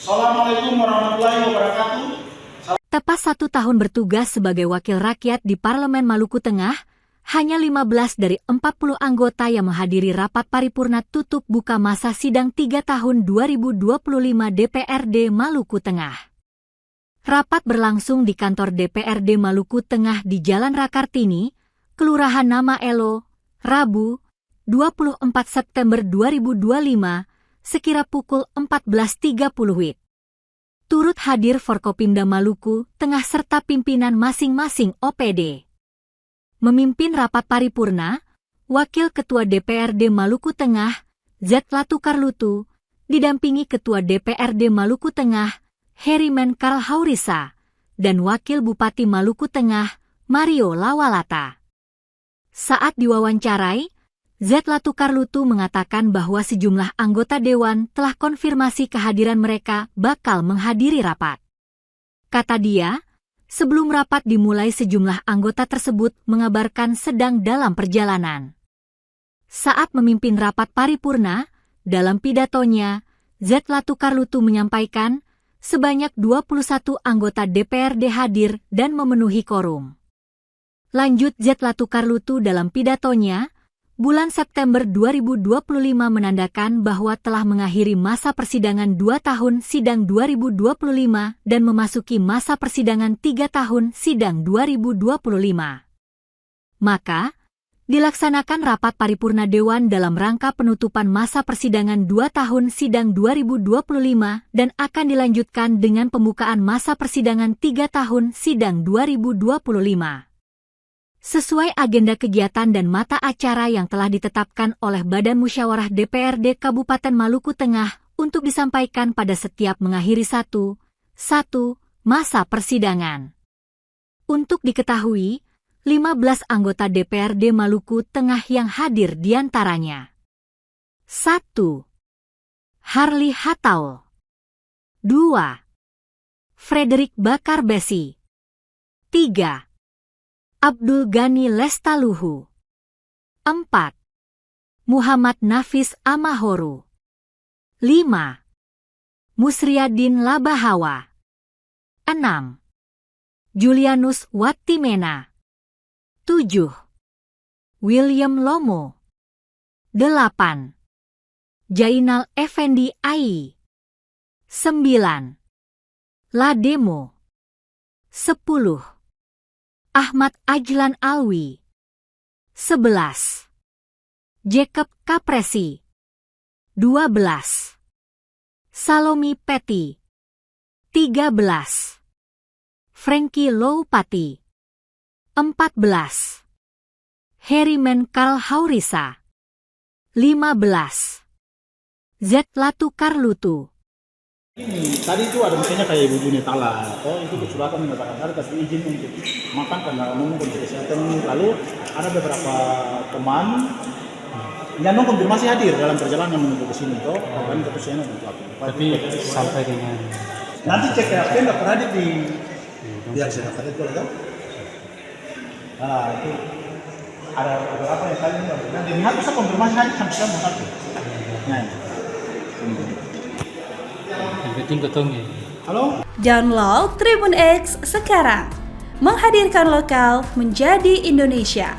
Assalamualaikum warahmatullahi wabarakatuh. Tepat 1 tahun bertugas sebagai wakil rakyat di Parlemen Maluku Tengah, hanya 15 dari 40 anggota yang menghadiri rapat paripurna tutup buka masa sidang 3 tahun 2025 DPRD Maluku Tengah. Rapat berlangsung di kantor DPRD Maluku Tengah di Jalan Rakartini, Kelurahan Nama Elo, Rabu, 24 September 2025, sekira pukul 14.30 WIB. Turut hadir Forkopimda Maluku Tengah serta pimpinan masing-masing OPD. Memimpin rapat paripurna, Wakil Ketua DPRD Maluku Tengah, Z. Latukarlutu, didampingi Ketua DPRD Maluku Tengah, Herimen Karl Haurisa, dan Wakil Bupati Maluku Tengah, Mario Lawalata. Saat diwawancarai, Z. Latukarlutu mengatakan bahwa sejumlah anggota Dewan telah konfirmasi kehadiran mereka bakal menghadiri rapat. Kata dia, sebelum rapat dimulai sejumlah anggota tersebut mengabarkan sedang dalam perjalanan. Saat memimpin rapat paripurna, dalam pidatonya, Z. Latukarlutu menyampaikan sebanyak 21 anggota DPRD hadir dan memenuhi quorum. Lanjut Z. Latukarlutu dalam pidatonya, bulan September 2025 menandakan bahwa telah mengakhiri masa persidangan 2 tahun sidang 2025 dan memasuki masa persidangan 3 tahun sidang 2025. Maka, dilaksanakan rapat paripurna Dewan dalam rangka penutupan masa persidangan 2 tahun sidang 2025 dan akan dilanjutkan dengan pembukaan masa persidangan 3 tahun sidang 2025. Sesuai agenda kegiatan dan mata acara yang telah ditetapkan oleh Badan Musyawarah DPRD Kabupaten Maluku Tengah untuk disampaikan pada setiap mengakhiri satu masa persidangan. Untuk diketahui, 15 anggota DPRD Maluku Tengah yang hadir diantaranya. 1. Harli Hataul. 2. Frederick Bakar Besi. 3. Abdul Ghani Lestaluhu. 4. Muhammad Nafis Amahoru. 5. Musriadin Labahawa. 6. Julianus Watimena. 7. William Lomo. 8. Jainal Effendi Ai. 9. Lademo. 10. Ahmad Ajlan Alwi. 11. Jacob Kapresi. 12. Salomi Peti. 13. Frankie Loupati. 14. Herimen Karl Haurisa. 15. Z. Latukarlutu. Ini tadi itu ada misalnya kayak Ibu Junetala, itu kesulitan mendapatkan kasih izin untuk makan karena memang kondisi kesehatan. Lalu ada beberapa teman yang konfirmasi hadir dalam perjalanan menuju ke sini, kan keputusan untuk tapi sampai dengan nanti cek HP nggak pernah di pihak senator itu kan? Nah itu ada beberapa yang tadi dan ini harus konfirmasi hadir sampai satu. Nah. yang penting ketemu. Halo? Download Tribun X sekarang. Menghadirkan lokal menjadi Indonesia.